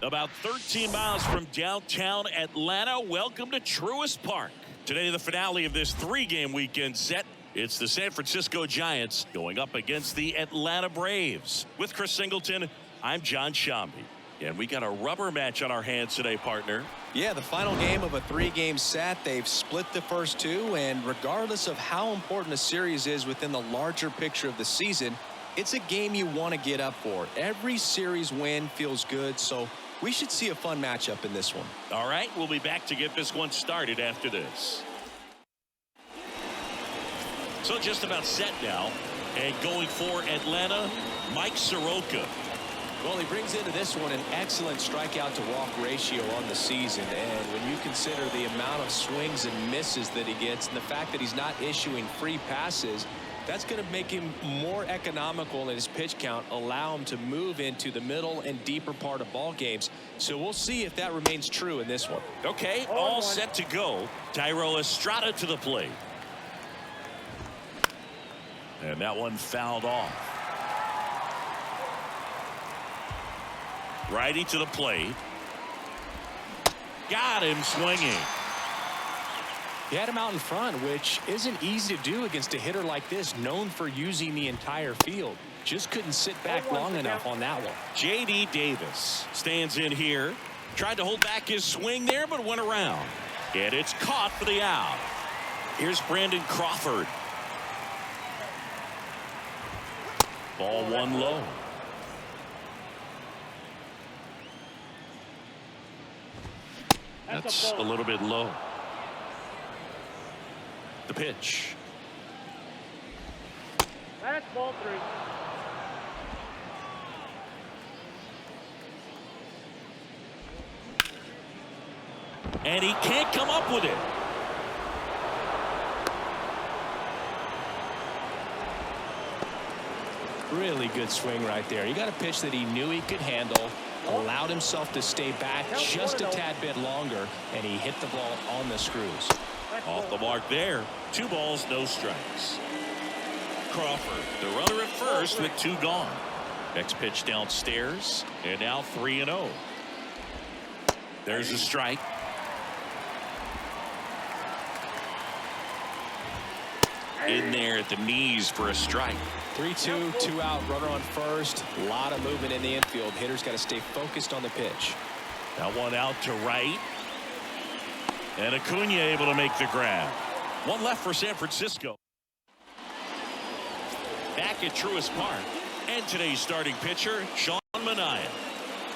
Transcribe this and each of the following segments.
About 13 miles from downtown Atlanta. Welcome to Truist Park. Today, the finale of this three-game weekend set. It's the San Francisco Giants going up against the Atlanta Braves. With Chris Singleton, I'm John Shambi. And we got a rubber match on our hands today, partner. Yeah, the final game of a three-game set. They've split the first two, and regardless of how important a series is within the larger picture of the season, it's a game you want to get up for. Every series win feels good, so we should see a fun matchup in this one. All right, we'll be back to get this one started after this. So just about set now, and going for Atlanta, Mike Soroka. Well, he brings into this one an excellent strikeout to walk ratio on the season, and when you consider the amount of swings and misses that he gets and the fact that he's not issuing free passes, that's going to make him more economical in his pitch count, allow him to move into the middle and deeper part of ball games. So we'll see if that remains true in this one. Okay, all set to go. Thairo Estrada to the plate. And that one fouled off. Righty to the plate. Got him swinging. He had him out in front, which isn't easy to do against a hitter like this, known for using the entire field. Just couldn't sit back long enough on that one. J.D. Davis stands in here. Tried to hold back his swing there, but went around. And it's caught for the out. Here's Brandon Crawford. Ball one low. That's a little bit low. The pitch. That's ball 3. And he can't come up with it. Really good swing right there. He got a pitch that he knew he could handle, allowed himself to stay back just a tad bit longer, and he hit the ball on the screws. Off the mark there. 2 balls, no strikes. Crawford, the runner at first with 2 gone. Next pitch downstairs, and now 3-0. There's a strike. In there at the knees for a strike. 3-2, 2 out, runner on first. A lot of movement in the infield. Hitter's got to stay focused on the pitch. That one out to right. And Acuna able to make the grab. One left for San Francisco. Back at Truist Park. And today's starting pitcher, Sean Manaea.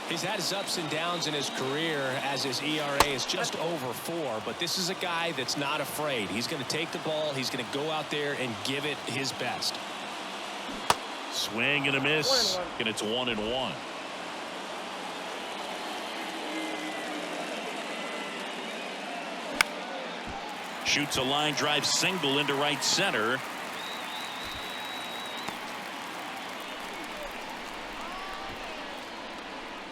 He's had his ups and downs in his career as his ERA is just over 4. But this is a guy that's not afraid. He's going to take the ball. He's going to go out there and give it his best. Swing and a miss. And it's 1-1. Shoots a line drive single into right center.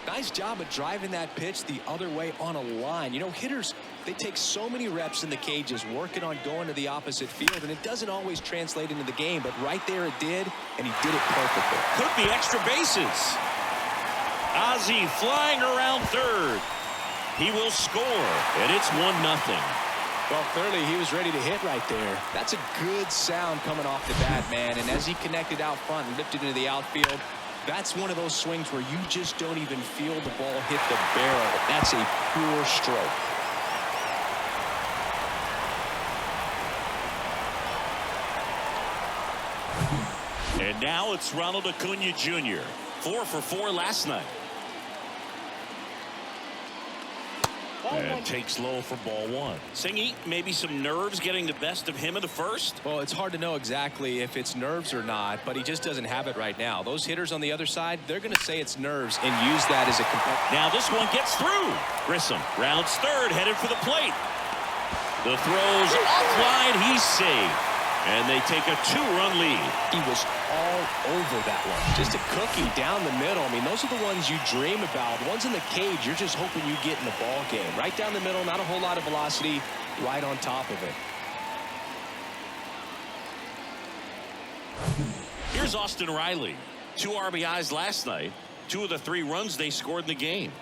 Nice job of driving that pitch the other way on a line. You know, hitters, they take so many reps in the cages working on going to the opposite field, and it doesn't always translate into the game, but right there it did, and he did it perfectly. Could be extra bases. Ozzy flying around third. He will score, and it's 1-0. Well, clearly he was ready to hit right there. That's a good sound coming off the bat, man, and as he connected out front and lifted into the outfield, that's one of those swings where you just don't even feel the ball hit the barrel. That's a pure stroke. And now it's Ronald Acuna Jr. 4 for 4 last night. And takes low for ball 1. Singy, maybe some nerves getting the best of him in the first? Well, it's hard to know exactly if it's nerves or not, but he just doesn't have it right now. Those hitters on the other side, they're going to say it's nerves and use that as a competitor. Now this one gets through. Grissom rounds third, headed for the plate. The throw's offline, he's safe. And they take a 2-run lead. He was all over that one. Just a cookie down the middle. I mean, those are the ones you dream about. Ones in the cage, you're just hoping you get in the ball game. Right down the middle, not a whole lot of velocity, right on top of it. Here's Austin Riley. 2 RBIs last night. 2 of the 3 runs they scored in the game.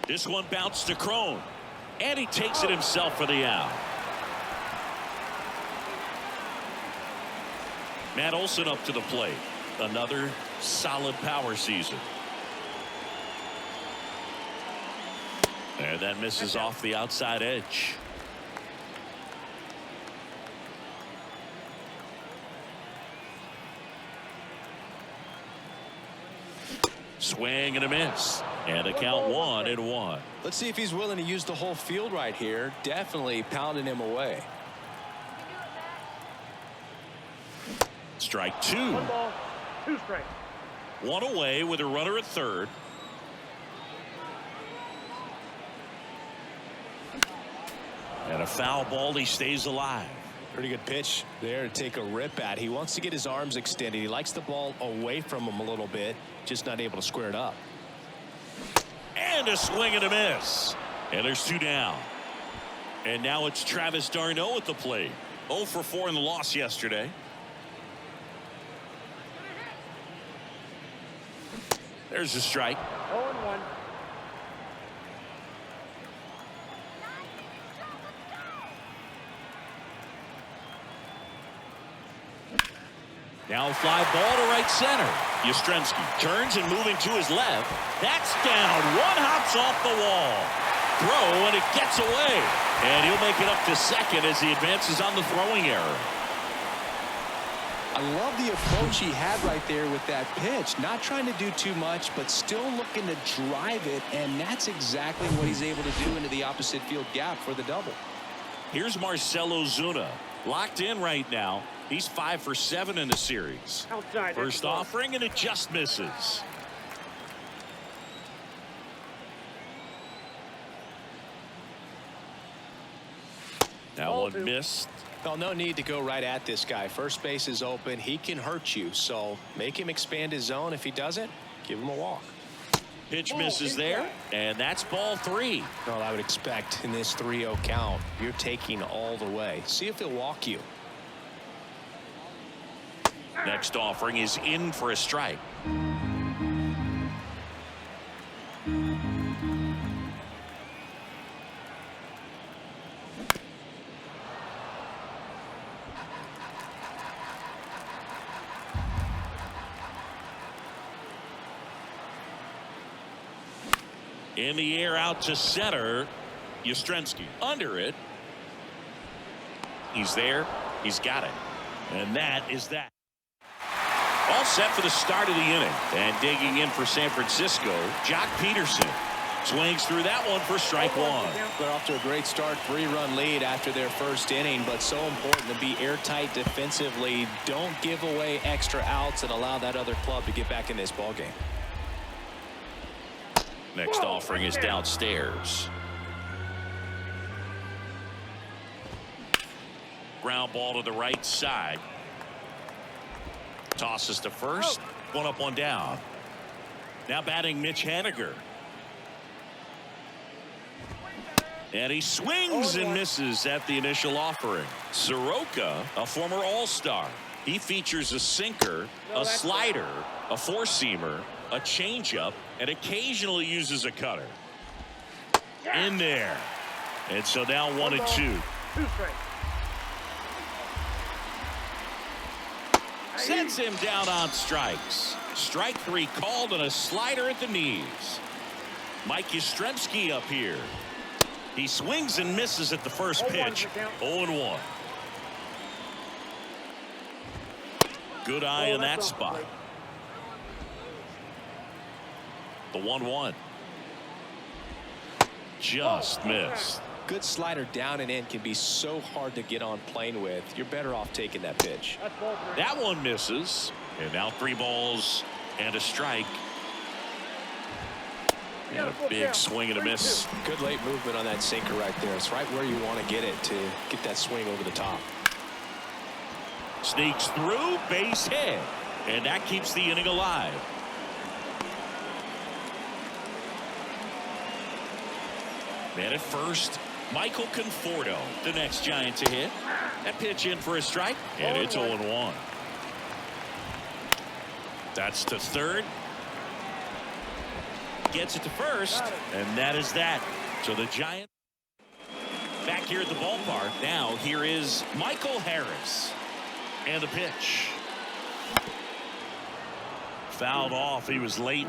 This one bounced to Cron, and he takes it himself for the out. Matt Olson up to the plate. Another solid power season. And that misses off the outside edge. Swing and a miss. And a count 1-1. Let's see if he's willing to use the whole field right here. Definitely pounding him away. Strike 2. 1 ball, 2 strikes. 1 away with a runner at third. And a foul ball. He stays alive. Pretty good pitch there to take a rip at. He wants to get his arms extended. He likes the ball away from him a little bit, just not able to square it up. And a swing and a miss. And there's 2 down. And now it's Travis D'Arnaud at the plate. 0 for 4 in the loss yesterday. There's a strike. 0-1. Now a fly ball to right center. Yastrzemski turns and moving to his left. That's down. One hops off the wall. Throw, and it gets away. And he'll make it up to second as he advances on the throwing error. I love the approach he had right there with that pitch. Not trying to do too much, but still looking to drive it, and that's exactly what he's able to do into the opposite field gap for the double. Here's Marcell Ozuna. Locked in right now. He's 5 for 7 in the series. Outside. First offering, and it just misses. That one missed. Well, no need to go right at this guy. First base is open. He can hurt you, so make him expand his zone. If he doesn't, give him a walk. Pitch misses there, and that's ball 3. Well, I would expect in this 3-0 count, you're taking all the way. See if he'll walk you. Next offering is in for a strike. In the air out to center. Yastrzemski under it. He's there. He's got it. And that is that. All set for the start of the inning. And digging in for San Francisco, Jock Peterson. Swings through that one for strike 1. They're off to a great start. 3-run lead after their first inning, but so important to be airtight defensively. Don't give away extra outs and allow that other club to get back in this ballgame. Next offering is downstairs. Ground ball to the right side. Tosses to first. 1 up, 1 down. Now batting Mitch Haniger. And he swings and misses at the initial offering. Soroka, a former All-Star. He features a sinker, a slider, a four-seamer, a changeup, and occasionally uses a cutter. In there. And so now 1-2. 2 strikes. Sends him down on strikes. Strike 3 called and a slider at the knees. Mike Yastrzemski up here. He swings and misses at the first pitch. 0-1. Good eye in that spot. The 1-1. Just missed. Good slider down and in can be so hard to get on plane with. You're better off taking that pitch. That one misses. And now 3 balls and a strike. And a big swing and a miss. Good late movement on that sinker right there. It's right where you want to get it to get that swing over the top. Sneaks through, base hit. And that keeps the inning alive. Man at first, Michael Conforto, the next Giant to hit. That pitch in for a strike, and it's 0-1. That's to third. gets it to first, and that is that. So the Giants back here at the ballpark. Now here is Michael Harris. And the pitch. Fouled off. He was late.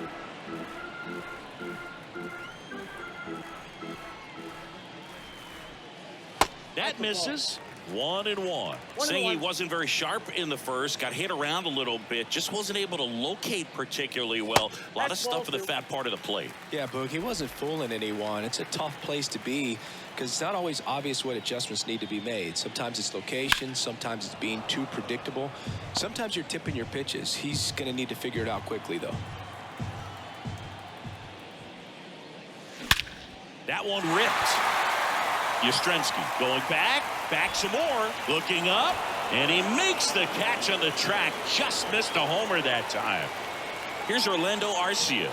That misses. 1-1. Saying he wasn't very sharp in the first, got hit around a little bit, just wasn't able to locate particularly well. A lot of stuff for the fat part of the plate. Yeah, Boog, he wasn't fooling anyone. It's a tough place to be because it's not always obvious what adjustments need to be made. Sometimes it's location, sometimes it's being too predictable. Sometimes you're tipping your pitches. He's going to need to figure it out quickly, though. That one ripped. Yastrzemski going back some more, looking up, and he makes the catch on the track. Just missed a homer that time. Here's Orlando Arcia.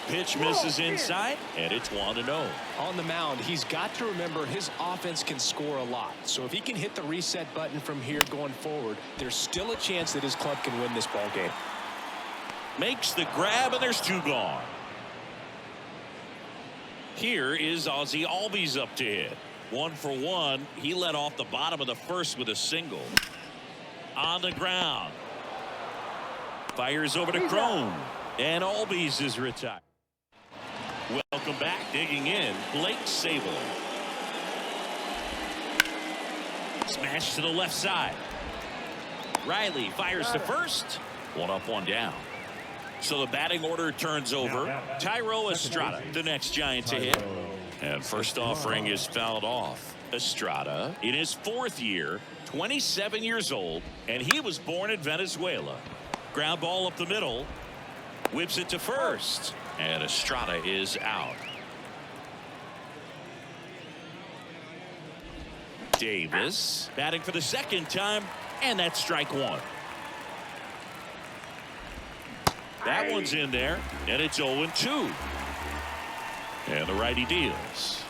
Pitch misses inside, and it's 1-0. On the mound, he's got to remember his offense can score a lot. So if he can hit the reset button from here going forward, there's still a chance that his club can win this ball game. Makes the grab, and there's 2 gone. Here is Ozzy Albies up to hit. 1 for 1. He led off the bottom of the first with a single. On the ground. Fires over to Cron. And Albies is retired. Welcome back. Digging in, Blake Sable. Smash to the left side. Riley fires to first. 1 up, 1 down. So the batting order turns over. Thairo Estrada, the next Giant to hit. And first offering is fouled off. Estrada in his 4th year, 27 years old, and he was born in Venezuela. Ground ball up the middle. Whips it to first. And Estrada is out. Davis batting for the 2nd time, and that's strike 1. That one's in there, and it's 0-2. And the righty deals.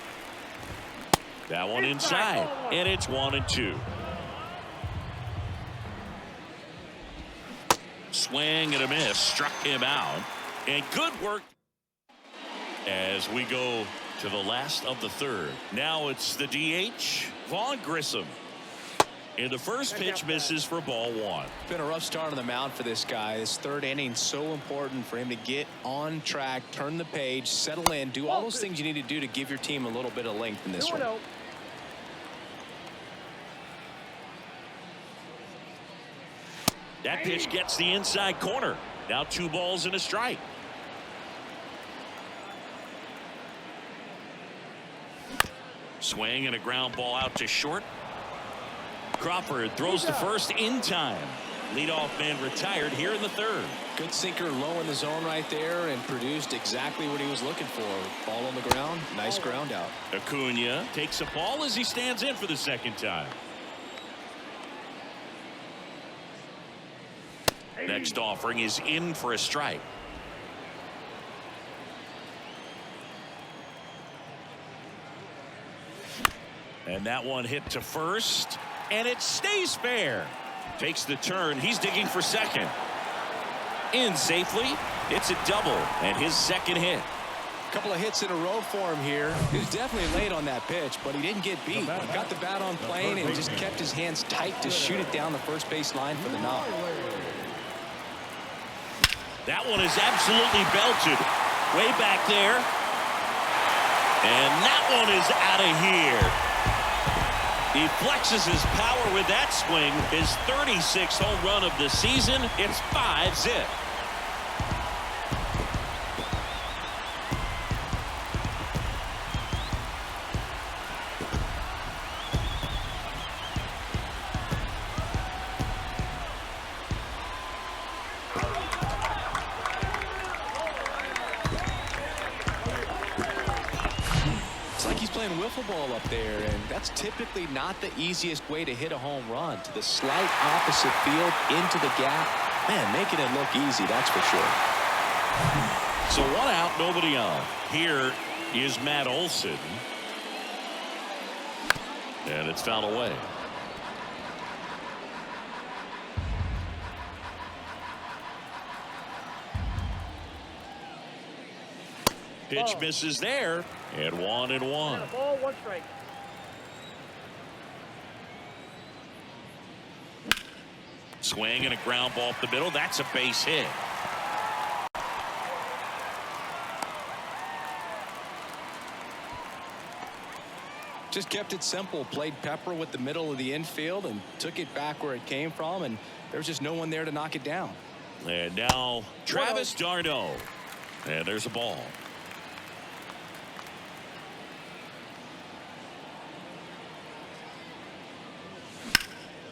That one inside, and it's 1-2. Swing and a miss, struck him out, and good work as we go to the last of the 3rd. Now it's the DH, Vaughn Grissom. And the first pitch misses for ball 1. Been a rough start on the mound for this guy. This 3rd inning so important for him to get on track, turn the page, settle in, do all those things you need to do to give your team a little bit of length in this one. That pitch gets the inside corner. Now 2 balls and a strike. Swing and a ground ball out to short. Crawford throws to first in time. Leadoff man retired here in the 3rd. Good sinker low in the zone right there and produced exactly what he was looking for. Ball on the ground. Nice ground out. Acuna takes a ball as he stands in for the 2nd time. Next offering is in for a strike. And that one hit to first. And it stays fair. Takes the turn. He's digging for 2nd. In safely. It's a double. And his 2nd hit. A couple of hits in a row for him here. He was definitely late on that pitch, but he didn't get beat. Got the bat on plane and just kept his hands tight to shoot it down the first base line for the knock. That one is absolutely belted. Way back there. And that one is out of here. He flexes his power with that swing. His 36th home run of the season. It's 5-zip. Wiffle ball up there, and that's typically not the easiest way to hit a home run. To the slight opposite field, into the gap. Man, making it look easy, that's for sure. So 1 out, nobody on. Here is Matt Olson. And it's fouled away. Pitch Ball. misses there. And 1-1. Ball, 1 strike. Swing and a ground ball up the middle. That's a base hit. Just kept it simple. Played pepper with the middle of the infield and took it back where it came from, and there was just no one there to knock it down. And now Travis D'Arnaud. And there's a ball.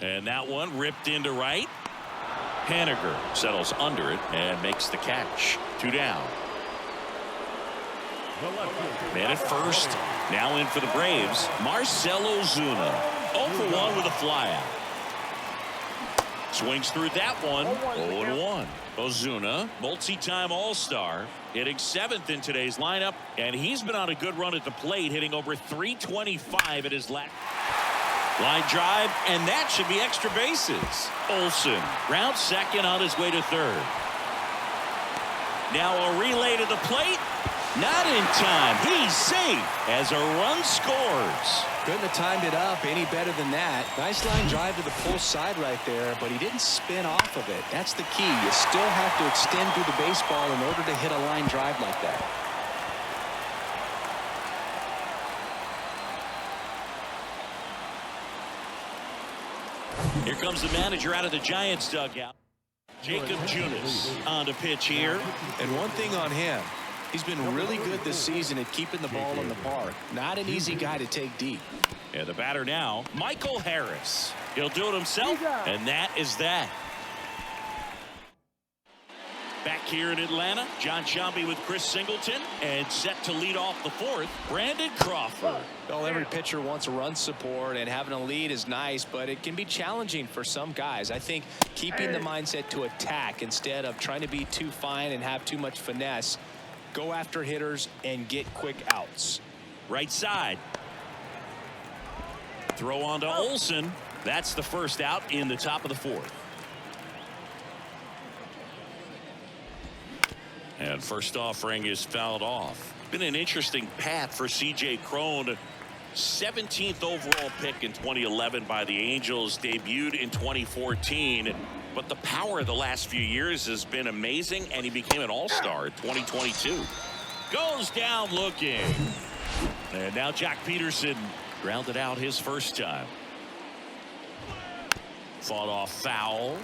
And that one ripped into right. Haniger settles under it and makes the catch. 2 down. Man at first. Now in for the Braves, Marcell Ozuna. 0 for 1 with a flyout. Swings through that one. 0-1. Ozuna, multi-time All-Star, hitting 7th in today's lineup, and he's been on a good run at the plate, hitting over 325 at his last. Line drive, and that should be extra bases. Olson rounds second on his way to third. Now a relay to the plate. Not in time. He's safe as a run scores. Couldn't have timed it up any better than that. Nice line drive to the pull side right there, but he didn't spin off of it. That's the key. You still have to extend through the baseball in order to hit a line drive like that. Here comes the manager out of the Giants dugout. Jacob Junis on the pitch here. And one thing on him, he's been really good this season at keeping the ball in the park. Not an easy guy to take deep. And the batter now, Michael Harris. He'll do it himself, and that is that. Back here in Atlanta, John Sciambi with Chris Singleton, and set to lead off the 4th, Brandon Crawford. Well, every pitcher wants run support, and having a lead is nice, but it can be challenging for some guys. I think keeping the mindset to attack instead of trying to be too fine and have too much finesse. Go after hitters and get quick outs. Right side. Throw on to Olson. That's the first out in the top of the 4th. And first offering is fouled off. Been an interesting path for C.J. Cron. 17th overall pick in 2011 by the Angels. Debuted in 2014. But the power of the last few years has been amazing, and he became an all-star in 2022. Goes down looking. And now Jack Peterson grounded out his first time. Fought off foul.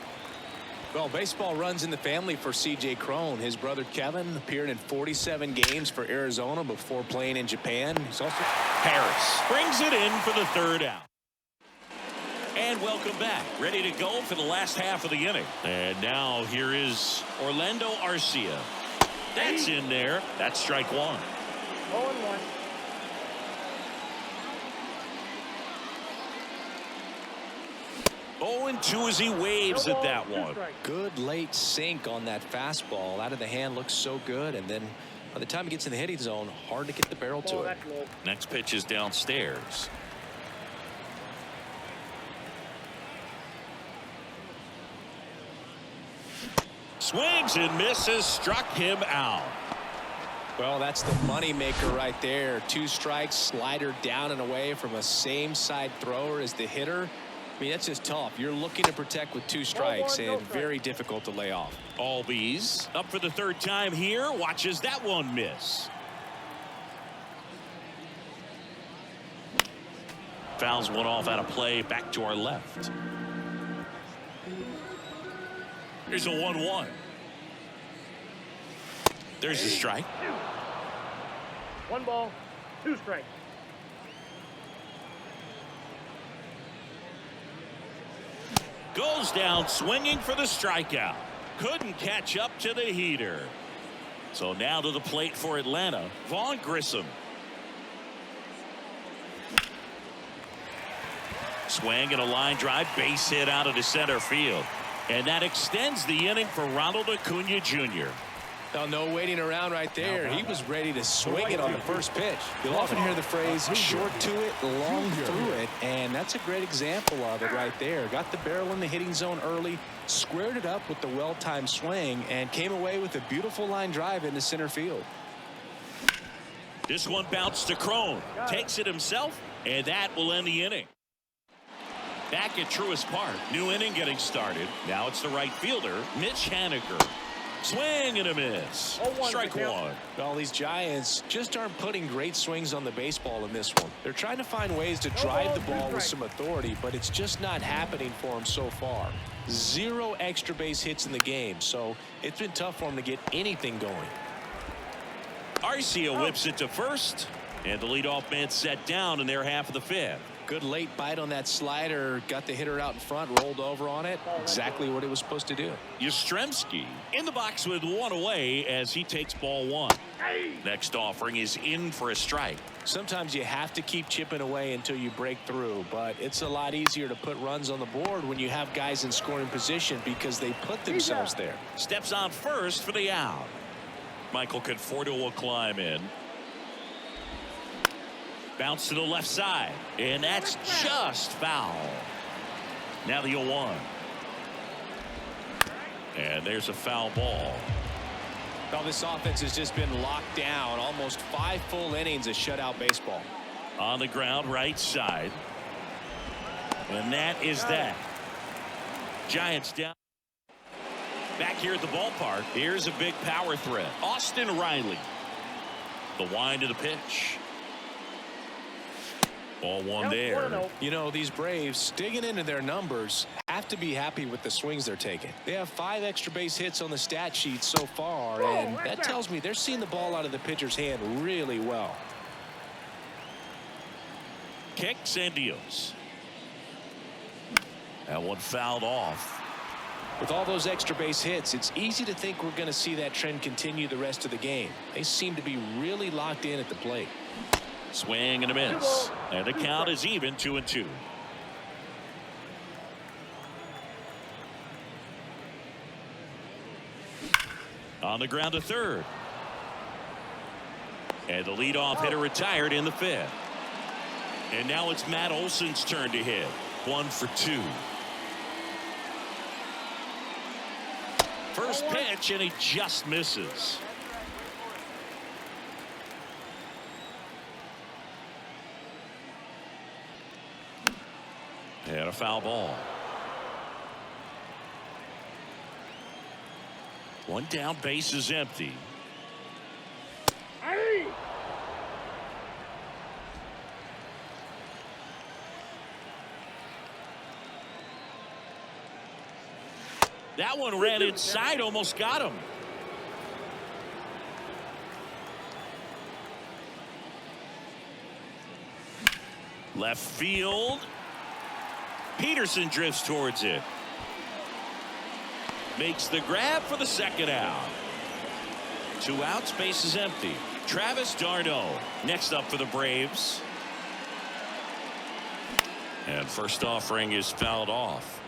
Well, baseball runs in the family for C.J. Cron. His brother Kevin appeared in 47 games for Arizona before playing in Japan. He's also Harris brings it in for the 3rd out. And welcome back. Ready to go for the last half of the inning. And now here is Orlando Arcia. That's in there. That's strike 1. 0-1. 0-2 as he waves at that one. good late sink on that fastball. Out of the hand, looks so good, and then by the time he gets in the hitting zone, hard to get the barrel to it. Next pitch is downstairs. Swings and misses, struck him out. Well, that's the money maker right there. 2 strikes, slider down and away from a same side thrower as the hitter. I mean, that's just tough. You're looking to protect with 2 strikes, and very difficult to lay off. Albies up for the 3rd time here. Watches that one miss. Fouls one off out of play. Back to our left. Here's a 1-1. There's a strike. 1 ball, 2 strikes. Goes down swinging for the strikeout. Couldn't catch up to the heater. So now to the plate for Atlanta, Vaughn Grissom. Swing and a line drive, base hit out of the center field. And that extends the inning for Ronald Acuna Jr. Now, no waiting around right there. He was ready to swing it on the first pitch. You'll often hear the phrase short to it, long through it, and that's a great example of it right there. Got the barrel in the hitting zone early, squared it up with the well-timed swing, and came away with a beautiful line drive into center field. This one bounced to Cron. Takes it himself, and that will end the inning. Back at Truist Park, new inning getting started. Now it's the right fielder, Mitch Haniger. Swing and a miss. Strike one. Well, these Giants just aren't putting great swings on the baseball in this one. They're trying to find ways to drive the ball with some authority, but it's just not happening for them so far. 0 extra base hits in the game, so it's been tough for them to get anything going. Arcia whips it to first, and the leadoff man set down in their half of the fifth. Good late bite on that slider. Got the hitter out in front, rolled over on it. Exactly what it was supposed to do. Yastrzemski in the box with one away as he takes ball one. Next offering is in for a strike. Sometimes you have to keep chipping away until you break through, but it's a lot easier to put runs on the board when you have guys in scoring position because they put themselves there. Steps on first for the out. Michael Conforto will climb in. Bounce to the left side, and that's just foul. Now the 0-1. And there's a foul ball. Well, this offense has just been locked down. Almost 5 full innings of shutout baseball. On the ground, right side. And that is that. Giants down. Back here at the ballpark, here's a big power threat. Austin Riley. The wind of the pitch. Ball one there. You know, these Braves, digging into their numbers, have to be happy with the swings they're taking. They have 5 extra base hits on the stat sheet so far, and that tells me they're seeing the ball out of the pitcher's hand really well. Kicks and deals. That one fouled off. With all those extra base hits, it's easy to think we're going to see that trend continue the rest of the game. They seem to be really locked in at the plate. Swing and a miss. And the count is even 2-2. On the ground to third. And the leadoff hitter retired in the fifth. And now it's Matt Olson's turn to hit. 1 for 2. First pitch, and he just misses. And a foul ball. One down, base is empty. That one ran inside, almost got him. Left field. Peterson drifts towards it. Makes the grab for the second out. 2 outs, base is empty. Travis D'Arnaud next up for the Braves. And first offering is fouled off.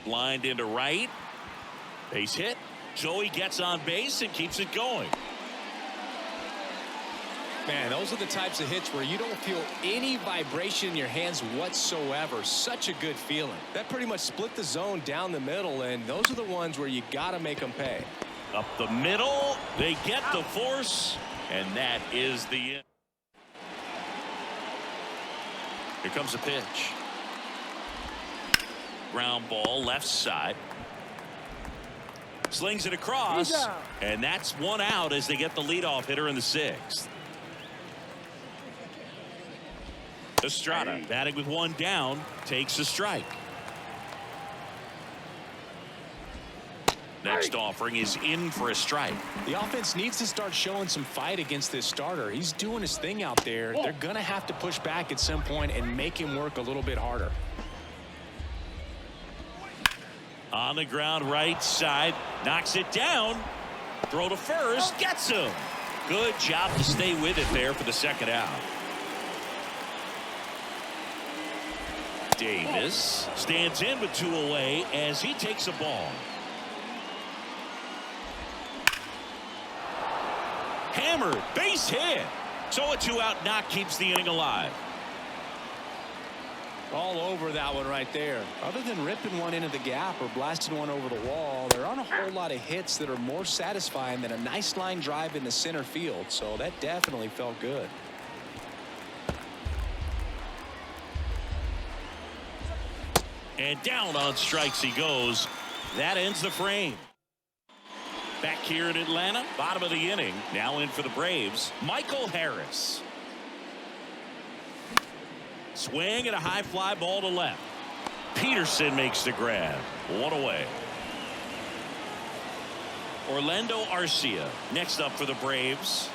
Lined into right. Base hit. Joey gets on base and keeps it going. Man, those are the types of hits where you don't feel any vibration in your hands whatsoever. Such a good feeling. That pretty much split the zone down the middle, and those are the ones where you got to make them pay. Up the middle, they get the force, and that is the end. Here comes a pitch. Ground ball, left side. Slings it across, and that's 1 out as they get the leadoff hitter in the 6th. Estrada batting with 1 down, takes a strike. Next offering is in for a strike. The offense needs to start showing some fight against this starter. He's doing his thing out there. They're going to have to push back at some point and make him work a little bit harder. On the ground, right side, knocks it down. Throw to first, gets him. Good job to stay with it there for the second out. Davis stands in with 2 away as he takes a ball. Hammered, base hit. So a 2-out knock keeps the inning alive. All over that one right there. Other than ripping one into the gap or blasting one over the wall, there aren't a whole lot of hits that are more satisfying than a nice line drive in the center field. So that definitely felt good. And down on strikes he goes. That ends the frame. Back here in Atlanta, bottom of the inning. Now in for the Braves, Michael Harris. Swing and a high fly ball to left. Peterson makes the grab. One away. Orlando Arcia next up for the Braves.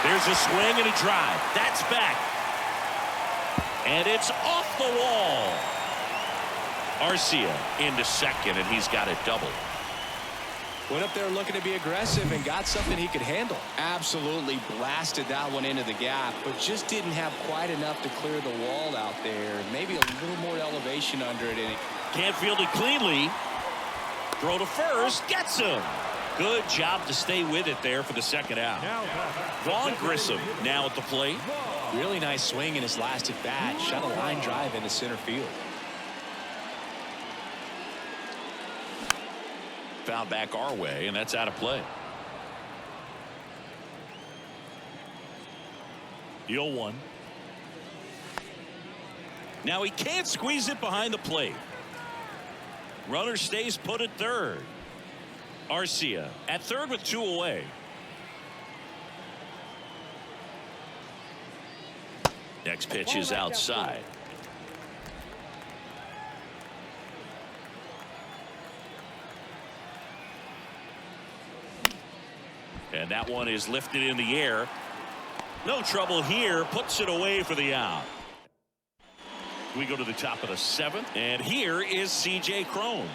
There's a swing and a drive. That's back. And it's off the wall. Arcia into second, and he's got it double. Went up there looking to be aggressive and got something he could handle. Absolutely blasted that one into the gap, but just didn't have quite enough to clear the wall out there. Maybe a little more elevation under it. And can't field it cleanly. Throw to first. Gets him. Good job to stay with it there for the second out. Vaughn Grissom now at the plate. Really nice swing in his last at bat. Shot a line drive into center field. Foul back our way, and that's out of play. The 0-1. Now he can't squeeze it behind the plate. Runner stays put at third. Arcia at third with 2 away. Next pitch is outside. And that one is lifted in the air. No trouble here. Puts it away for the out. We go to the top of the 7th. And here is C.J. Cron.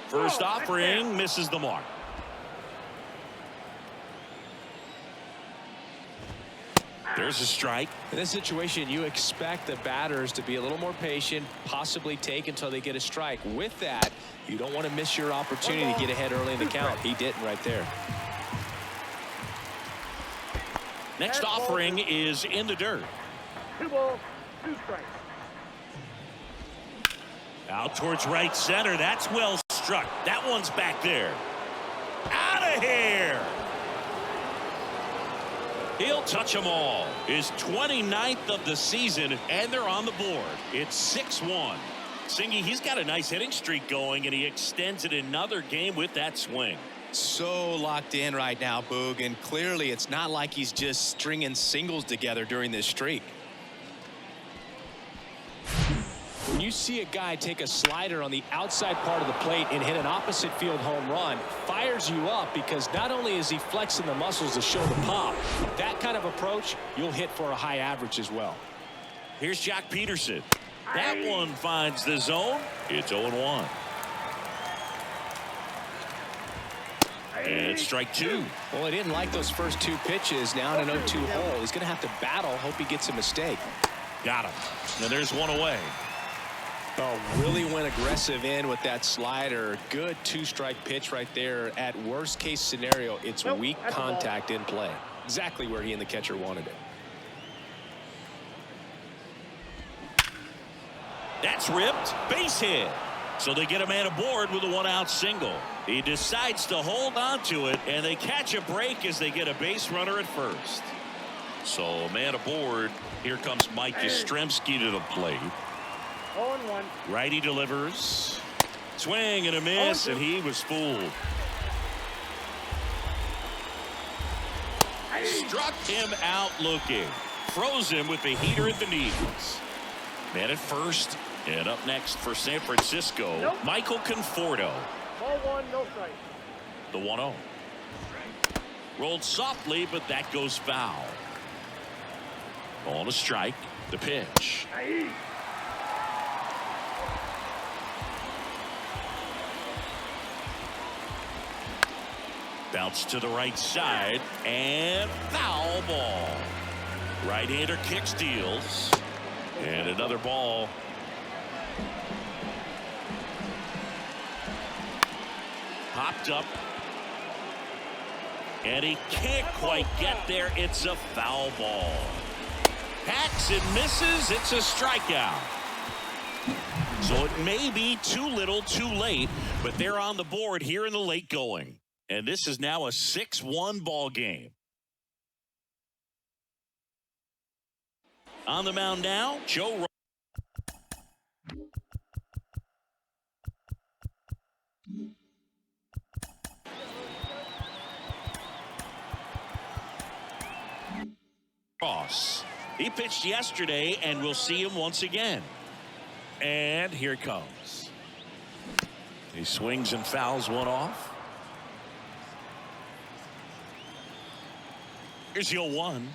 First offering misses the mark. There's a strike. In this situation, you expect the batters to be a little more patient, possibly take until they get a strike. With that, you don't want to miss your opportunity to get ahead early in the count. He didn't right there. Next offering is in the dirt. 2 balls, 2 strikes. Out towards right center. That's well struck. That one's back there. Out of here. He'll touch them all. His 29th of the season, and they're on the board. It's 6-1. Singy, he's got a nice hitting streak going, and he extends it another game with that swing. So locked in right now, Boog, and clearly it's not like he's just stringing singles together during this streak. When you see a guy take a slider on the outside part of the plate and hit an opposite field home run, fires you up because not only is he flexing the muscles to show the pop, that kind of approach, you'll hit for a high average as well. Here's Jock Peterson. That one finds the zone. It's 0-1. And strike 2. Well, he didn't like those first 2 pitches. Now in an 0-2 hole, he's going to have to battle. Hope he gets a mistake. Got him. Now there's one away. Oh, really went aggressive in with that slider. Good 2-strike pitch right there. At worst case scenario, it's weak contact in play. Exactly where he and the catcher wanted it. That's ripped. Base hit. So they get a man aboard with a 1-out single. He decides to hold on to it, and they catch a break as they get a base runner at first. So man aboard. Here comes Mike Yastrzemski to the plate. 0-1. Righty delivers. Swing and a miss, and he was fooled. Struck him out looking. Froze him with the heater at the knees. Man at first. And up next for San Francisco, Michael Conforto. Ball 1, no strike. The 1-0. Rolled softly, but that goes foul. On a strike. The pitch. Bounce to the right side, and foul ball. Right-hander kick steals. And another ball. Popped up. And he can't quite get there. It's a foul ball. Hacks and misses. It's a strikeout. So it may be too little too late, but they're on the board here in the late going. And this is now a 6-1 ball game. On the mound now, Joe. Ross. He pitched yesterday, and we'll see him once again. And here it comes. He swings and fouls one off. Here's the 0-1.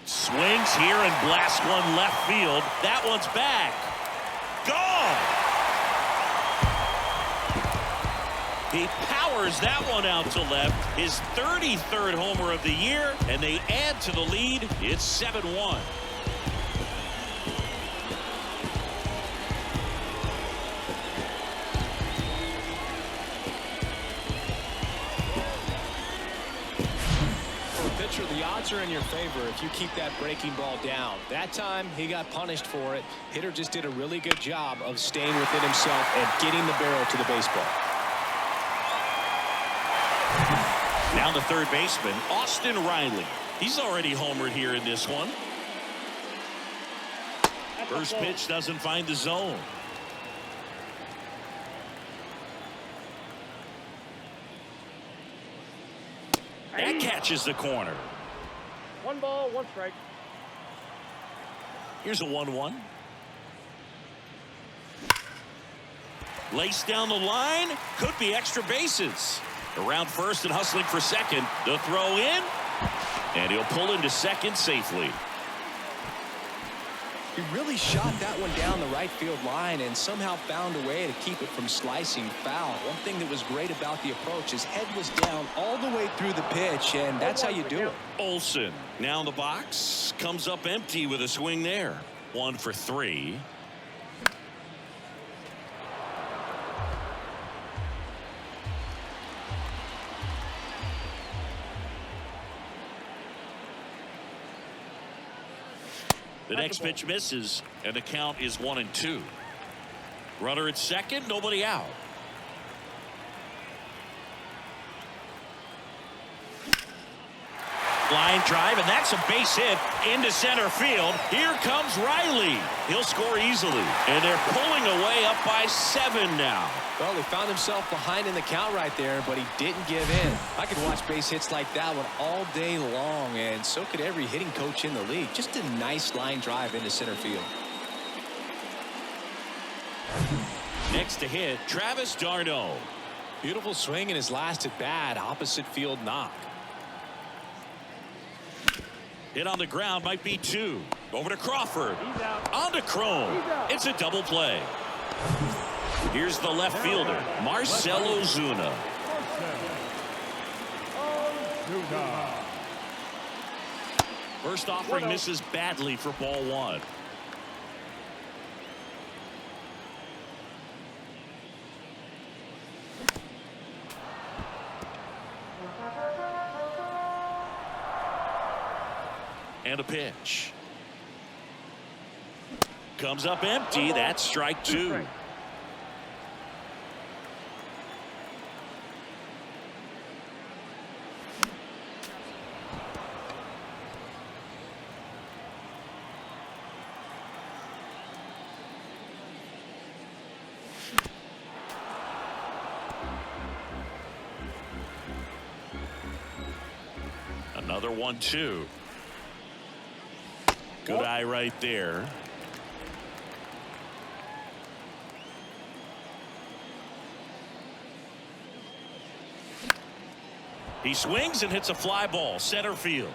Swings here and blasts one left field. That one's back. Gone. He powers that one out to left. His 33rd homer of the year, and they add to the lead. It's 7-1. The odds are in your favor if you keep that breaking ball down. That time he got punished for it. Hitter just did a really good job of staying within himself and getting the barrel to the baseball. Now the third baseman, Austin Riley. He's already homered here in this one. First pitch doesn't find the zone. That catches the corner. 1 ball, 1 strike. Here's a 1-1. Laced down the line. Could be extra bases. Around first and hustling for second. The throw in. And he'll pull into second safely. He really shot that one down the right field line and somehow found a way to keep it from slicing foul. One thing that was great about the approach, his head was down all the way through the pitch, and that's how you do it. Olson now in the box, comes up empty with a swing there. 1 for 3. The next pitch misses, and the count is 1-2. Runner at second, nobody out. Line drive, and that's a base hit into center field. Here comes Riley. He'll score easily, and they're pulling away up by 7 now. Well, he found himself behind in the count right there, but he didn't give in. I could watch base hits like that one all day long, and so could every hitting coach in the league. Just a nice line drive into center field. Next to hit, Travis d'Arnaud. Beautiful swing in his last at bat, opposite field knock. Hit on the ground, might be 2. Over to Crawford. On to Cron. It's a double play. Here's the left fielder, Marcell Ozuna. First offering misses badly for ball 1. And a pitch. Comes up empty. That's strike 2. Another 1-2. Good eye right there. He swings and hits a fly ball center field.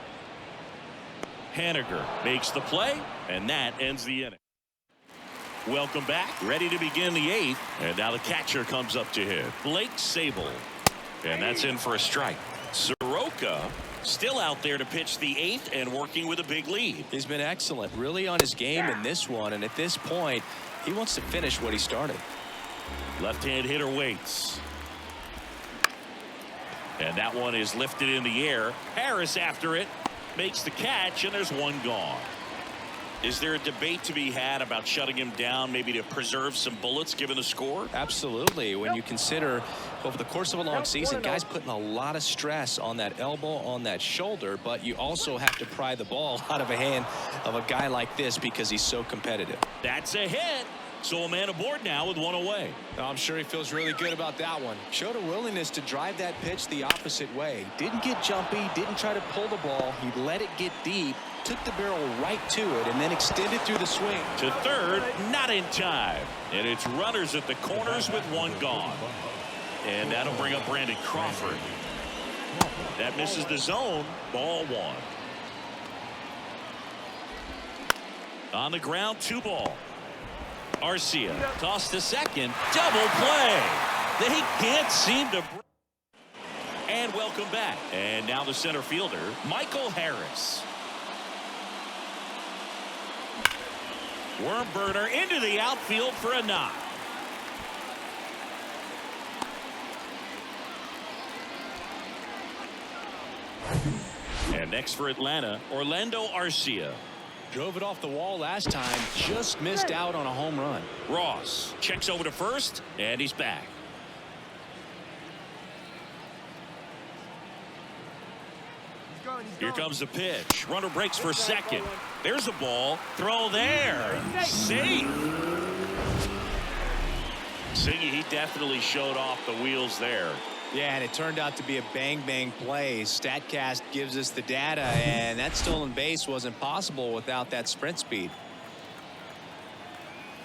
Haniger makes the play, and that ends the inning. Welcome back. Ready to begin the 8th, and now the catcher comes up to hit. Blake Sable, and that's in for a strike. Soroka still out there to pitch the 8th and working with a big lead. He's been excellent, really on his game in this one, and at this point he wants to finish what he started. Left-hand hitter waits. And that one is lifted in the air. Harris after it, makes the catch, and there's one gone. Is there a debate to be had about shutting him down, maybe to preserve some bullets given the score? Absolutely. When you consider over the course of a long season, guys putting a lot of stress on that elbow, on that shoulder, but you also have to pry the ball out of a hand of a guy like this because he's so competitive. That's a hit. So a man aboard now with one away. I'm sure he feels really good about that one. Showed a willingness to drive that pitch the opposite way. Didn't get jumpy, didn't try to pull the ball. He let it get deep, took the barrel right to it, and then extended through the swing. To third, not in time. And it's runners at the corners with one gone. And that'll bring up Brandon Crawford. That misses the zone. Ball one. On the ground, 2-ball. Arcia tossed to second. Double play. They can't seem to. And welcome back. And now the center fielder, Michael Harris. Worm burner into the outfield for a knock. And next for Atlanta, Orlando Arcia. Drove it off the wall last time, just missed out on a home run. Ross checks over to first, and he's back. Here comes the pitch. Runner breaks for second. There's a ball. Throw there. Safe. Siggy, he definitely showed off the wheels there. Yeah, and it turned out to be a bang-bang play. StatCast gives us the data, and that stolen base wasn't possible without that sprint speed.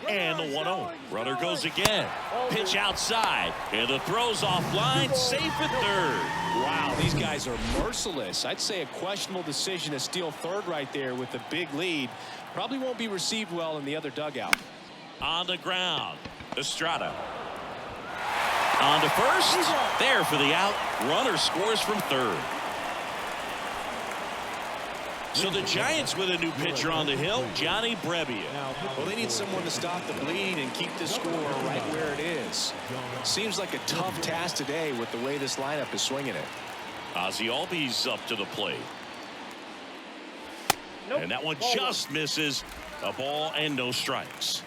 And the 1-0. Runner goes again. Pitch outside. And the throw's offline. Safe at third. Wow, these guys are merciless. I'd say a questionable decision to steal third right there with a big lead. Probably won't be received well in the other dugout. On the ground, Estrada. On to first. There for the out. Runner scores from third. So the Giants with a new pitcher on the hill, Johnny Brebbia. Well, they need someone to stop the bleed and keep the score right where it is. Seems like a tough task today with the way this lineup is swinging it. Ozzy Albies up to the plate. And that one just misses. A ball and no strikes.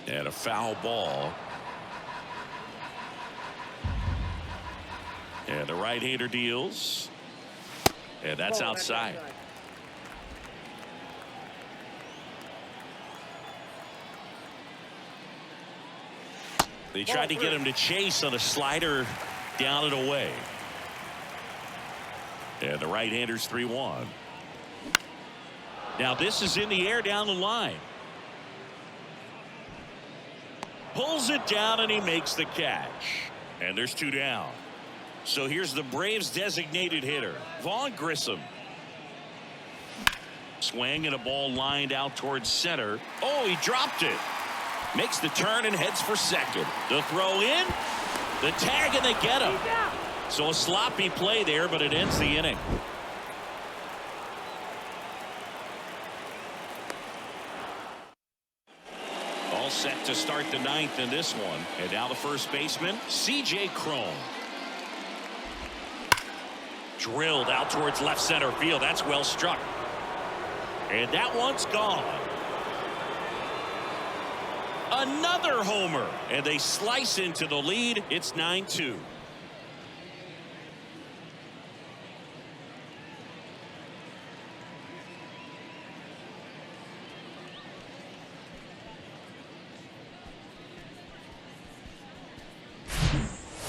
And a foul ball. And the right-hander deals. And that's outside. They tried to get him to chase on a slider down and away. And the right-hander's 3-1. Now this is in the air down the line. Pulls it down and he makes the catch. And there's 2 down. So here's the Braves designated hitter, Vaughn Grissom. Swing and a ball lined out towards center. Oh, he dropped it. Makes the turn and heads for second. The throw in, the tag, and they get him. So a sloppy play there, but it ends the inning. All set to start the 9th in this one. And now the first baseman, C.J. Cron. Drilled out towards left center field. That's well struck. And that one's gone. Another homer. And they slice into the lead. It's 9-2.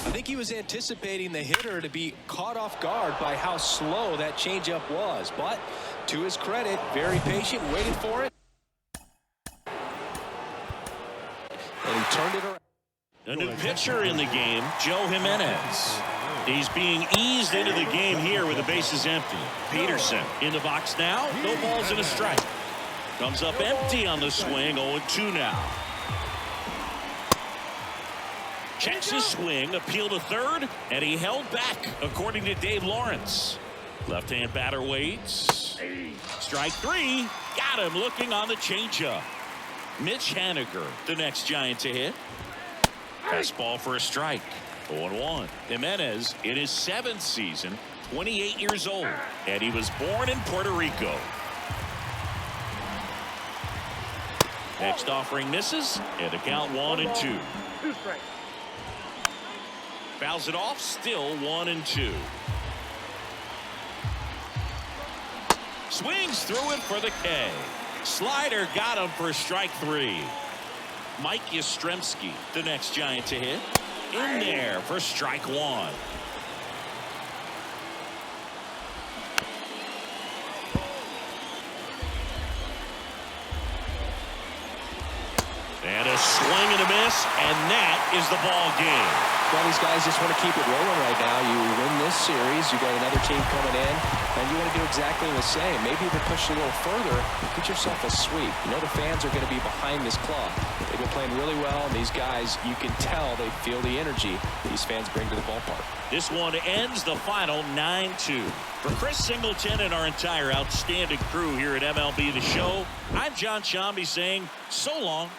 I think he was anticipating the hitter to be caught off guard by how slow that changeup was, but to his credit, very patient, waited for it, and he turned it around. A new pitcher in the game, Joe Jimenez. He's being eased into the game here with the bases empty. Peterson in the box now. No balls and a strike. Comes up empty on the swing. 0-2 now. Checks his swing, appeal to third, and he held back, according to Dave Lawrence. Left-hand batter waits. Strike 3. Got him looking on the changeup. Mitch Haniger, the next Giant to hit. Fastball for a strike. 0-1. Jimenez in his 7th season, 28 years old, and he was born in Puerto Rico. Next offering misses, and the count 1-2. 2 strikes. Fouls it off, still 1-2. Swings through it for the K. Slider got him for strike 3. Mike Yastrzemski, the next Giant to hit. In there for strike 1. And a swing and a miss, and that is the ball game. Well, these guys just want to keep it rolling right now. You win this series, you got another team coming in, and you want to do exactly the same. Maybe even push it a little further, get yourself a sweep. You know the fans are going to be behind this club. They've been playing really well, and these guys, you can tell they feel the energy these fans bring to the ballpark. This one ends the final 9-2. For Chris Singleton and our entire outstanding crew here at MLB The Show, I'm John Shambi saying so long.